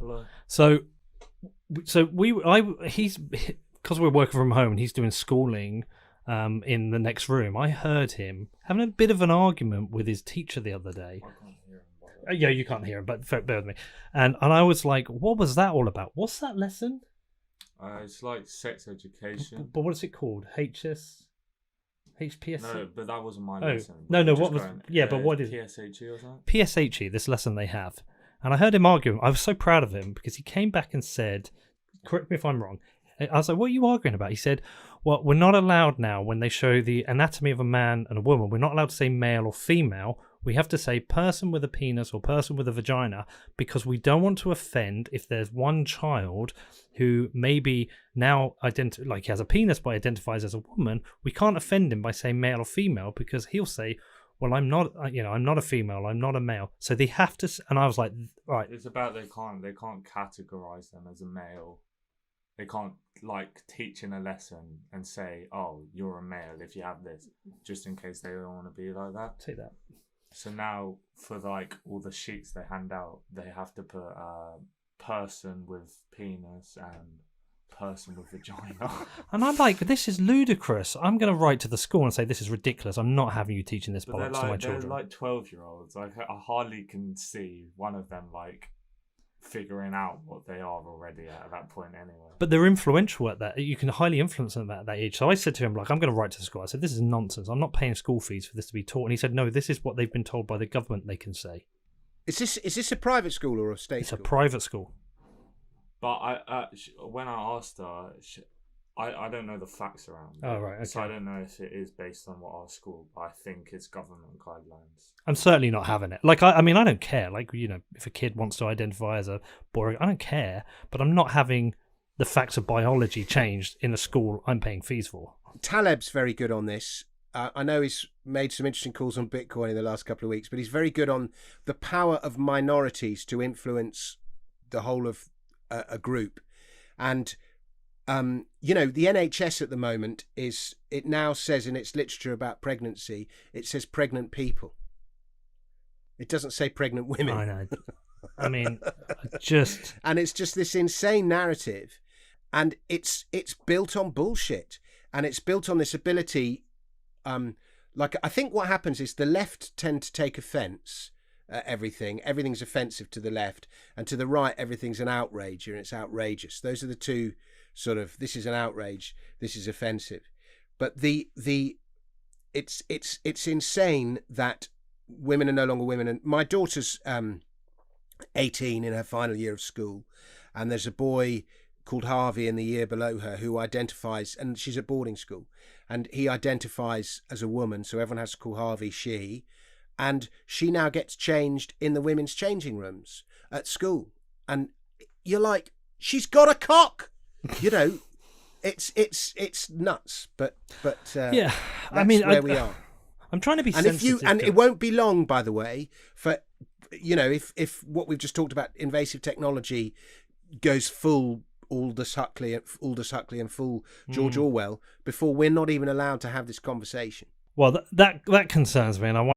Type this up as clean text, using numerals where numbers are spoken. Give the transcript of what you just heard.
Hello. He's because we're working from home and he's doing schooling in the next room. I heard him having a bit of an argument with his teacher the other day. I can't hear him. By the way. Yeah, you can't hear him, but bear with me. And I was like, what was that all about? What's that lesson? It's like sex education. But what is it called? HPS? No, but that wasn't my lesson. No, Just what was... going, Yeah, but what is... PSHE or something? PSHE, this lesson they have. And I heard him arguing. I was so proud of him because he came back and said, correct me if I'm wrong. I was like, what are you arguing about? He said, well, we're not allowed now when they show the anatomy of a man and a woman, we're not allowed to say male or female. We have to say person with a penis or person with a vagina because we don't want to offend if there's one child who maybe now he has a penis but identifies as a woman. We can't offend him by saying male or female because he'll say, well, I'm not a female, I'm not a male. So they have to, and I was like, right. It's about they can't categorize them as a male. They can't teach in a lesson and say, oh, you're a male if you have this, just in case they don't want to be like that. Take that. So now for all the sheets they hand out, they have to put person with penis and person with vagina. And I'm like, this is ludicrous. I'm going to write to the school and say, this is ridiculous. I'm not having you teaching this bollocks to my children. They're like 12-year-olds. I hardly can see one of them figuring out what they are already at that point anyway. But they're influential at that. You can highly influence them at that age. So I said to him, I'm going to write to the school. I said, this is nonsense. I'm not paying school fees for this to be taught. And he said, no, this is what they've been told by the government they can say. Is this a private school or a state school? It's a private school. But when I asked her, I don't know the facts around it. Oh, right, okay. So I don't know if it is based on what our school, but I think it's government guidelines. I'm certainly not having it. I mean, I don't care. If a kid wants to identify as a boy, I don't care. But I'm not having the facts of biology changed in a school I'm paying fees for. Taleb's very good on this. I know he's made some interesting calls on Bitcoin in the last couple of weeks, but he's very good on the power of minorities to influence the whole of a group. And the NHS at the moment it now says in its literature about pregnancy, it says pregnant people. It doesn't say pregnant women. I know. I mean, and it's just this insane narrative, and it's built on bullshit, and it's built on this ability. I think what happens is the left tend to take offence at everything. Everything's offensive to the left, and to the right, everything's an outrage, and it's outrageous. Those are the two sort of. This is an outrage. This is offensive. But it's insane that women are no longer women. And my daughter's 18 in her final year of school, and there's a boy called Harvey in the year below her who identifies, and she's at boarding school, and he identifies as a woman, so everyone has to call Harvey she, and she now gets changed in the women's changing rooms at school, and you're like, she's got a cock, it's nuts, but yeah, I mean, where we are. I'm trying to be and sensitive. It won't be long, by the way, for if what we've just talked about, invasive technology, goes full Aldous Huxley and full George Orwell, before we're not even allowed to have this conversation. Well, that concerns me, and I